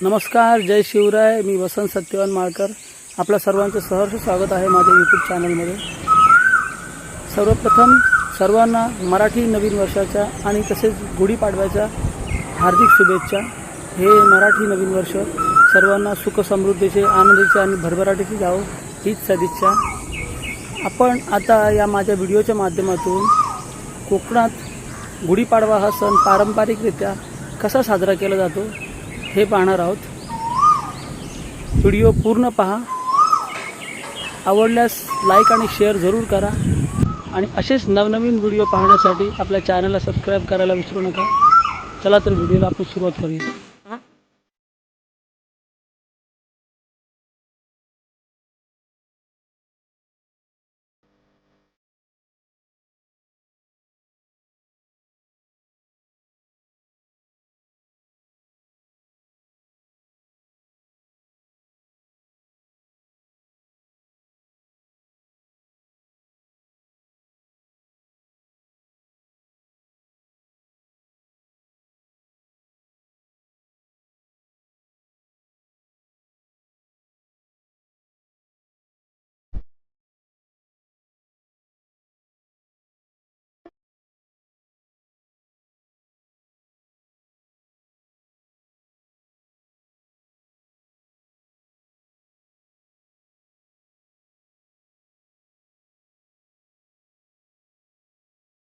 नमस्कार, जय शिवराय. मी वसंत सत्यवान माळकर. आपल्या सर्वांचं सहर्ष स्वागत आहे माझ्या यूट्यूब चॅनलमध्ये. सर्वप्रथम सर्वांना मराठी नवीन वर्षाच्या आणि तसेच गुढीपाडव्याच्या हार्दिक शुभेच्छा. हे मराठी नवीन वर्ष सर्वांना सुख समृद्धीचे, आनंदाचे आणि भरभराटीचे जावो हीच सदिच्छा. आपण आता या माझ्या व्हिडिओच्या माध्यमातून कोकणात गुढीपाडवा हा सण पारंपरिकरित्या कसा साजरा केला जातो हे पाहणार आहोत. व्हिडिओ पूर्ण पहा. आवडल्यास लाईक आणि शेअर जरूर करा आणि असेच नवनवीन व्हिडिओ पाहण्यासाठी आपल्या चॅनलला सबस्क्राईब करायला विसरू नका. चला तर व्हिडिओला आपण सुरुवात करूया.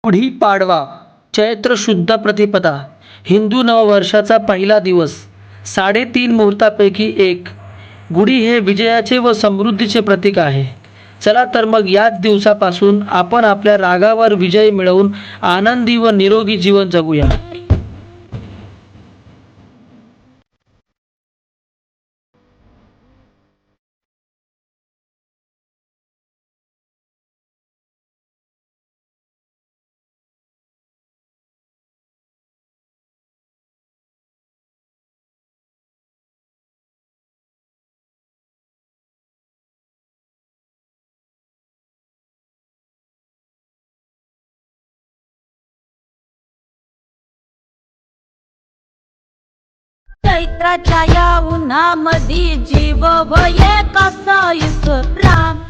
गुढीपाडवा चैत्र शुद्ध प्रतिपदा, हिंदू नववर्षाचा पहिला दिवस. 3.5 मुहूर्तापैकी एक. गुढी हे विजयाचे व समृद्धीचे प्रतीक आहे. चला तर मग याच दिवसापासून आपण आपल्या रागावर विजय मिळवून आनंदी व निरोगी जीवन जगूया. चैत्राच्या या उन्हामधी जीव भये कसा इसरा.